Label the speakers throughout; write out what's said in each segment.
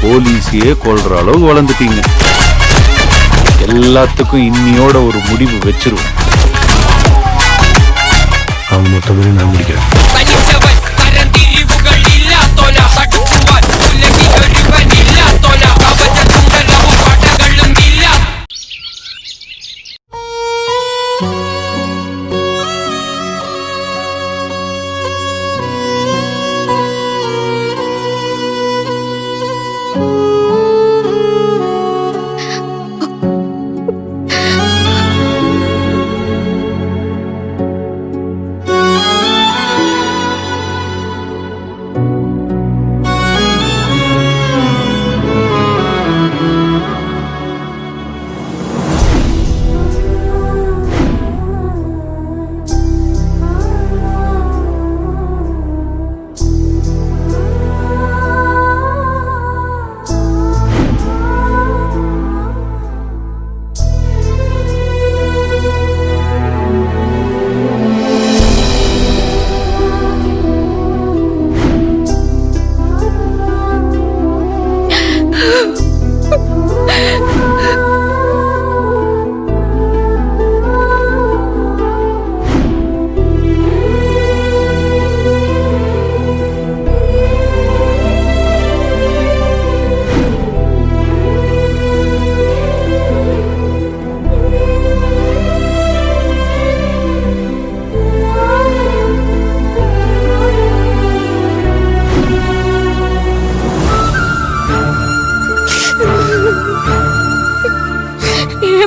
Speaker 1: போலீஸையே கொல்ற அளவு வளர்ந்துட்டீங்க. எல்லாத்துக்கும் இன்னியோட ஒரு முடிவு வச்சிருவோம்.
Speaker 2: அவங்க மொத்தமே நான் முடிக்கிறேன்.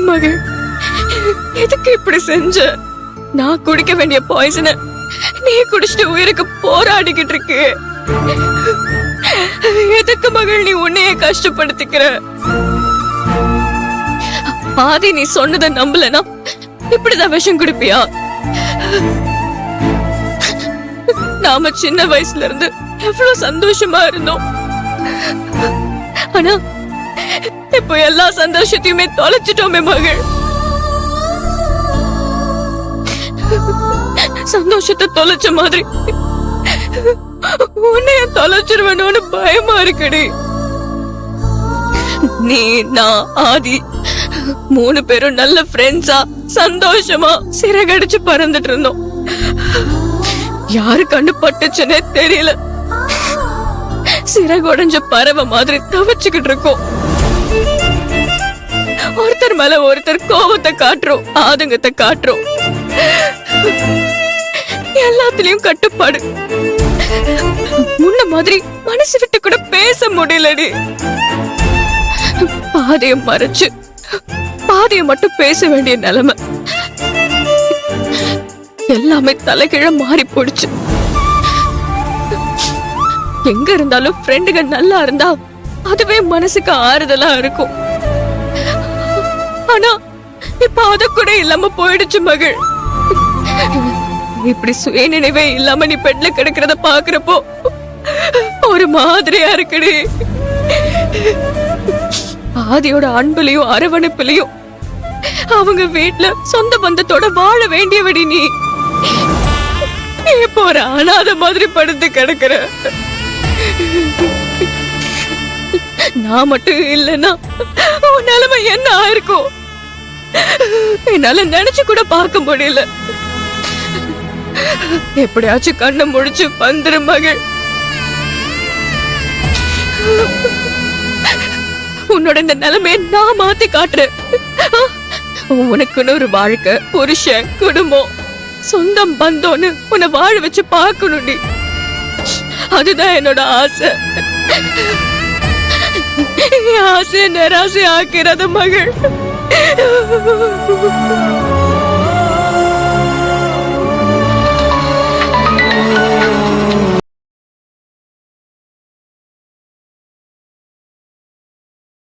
Speaker 3: மகள், எதுக்கு இப்படி செஞ்ச? நான் குடிக்க வேண்டிய பாய்சனை நீ குடிச்சிட்டு உயிருக்கு போராடிக்கிட்டு இருக்கு. எதுக்கு மகள் நீ உன்னையே கஷ்டப்படுத்திக்கிற? ஆதி நீ சொன்னதை நம்பலனா இப்படிதான் விஷம் குடிப்பியா? நாம சின்ன வயசுல இருந்து எவ்வளவு சந்தோஷமா இருந்தோம். ஆனா இப்போ எல்லா சந்தோஷத்தையுமே தொலைச்சிட்டோமே மகள். சந்தோஷத்தை தொலைச்ச மாதிரி உன்னைய தொலைச்சிருவேணும்னு பயமா இருக்குடி. நீ நான் ஆதி 3 பேரும் நல்ல ஃப்ரெண்ட்ஸா சந்தோஷமா சிறகடிச்சு பறந்துட்டு இருந்தோம். யாரு கண்டு பட்டுச்சுன்னே தெரியல. சிறகுடைஞ்ச பறவை மாதிரி தவிச்சுக்கிட்டு இருக்கோம். ஒருத்தர் மேல ஒருத்தர் கோபத்தை காட்டுறோம், ஆதங்கத்தை காட்டுறோம். எல்லாத்துலயும் கட்டுப்பாடு. முன்ன மாதிரி மனசு விட்டு கூட பேச முடியலடி. பாதைய மறைச்சு பாதைய மட்டும் பேச வேண்டிய நிலைமை. எல்லாமே தலைகீழ மாறி போடுச்சு. எங்க இருந்தாலும் ஃப்ரெண்டுங்க நல்லா இருந்தா அதுவே மனசுக்கு ஆறுதலா இருக்கும். ஆனா இப்ப அத கூட இல்லாம போயிடுச்சு மகள். இப்படி சுயநினைவே இல்லாம நீ பெட்ல கிடக்கிறத பாக்குறப்போ ஒரு மாதிரியா இருக்குடி. ஆதியோட அன்புலயும் அரவணைப்புலயும் அவங்க வீட்டுல சொந்த பந்தத்தோட வாழ வேண்டியவடி நீ. இப்போ ஒரு அனாத மாதிரி படுத்து கிடக்குற. நான் மட்டும் இல்லைன்னா உன் நிலைமை என்ன ஆயிருக்கும் என்னால நினைச்சு கூட பார்க்க முடியல. எப்படியாச்சும் கண்ணை முடிச்சு வந்துரு மகள். உன்னோட இந்த நிலைமையை நான் மாத்தி காட்டுறேன். உனக்குன்னு ஒரு வாழ்க்கை, புருஷன், குடும்பம், சொந்தம், பந்தம்னு உன்னை வாழ வச்சு பார்க்கணும். அதுதான் என்னோட ஆசை. ஆசை நிராசை ஆக்கிறது மகள்.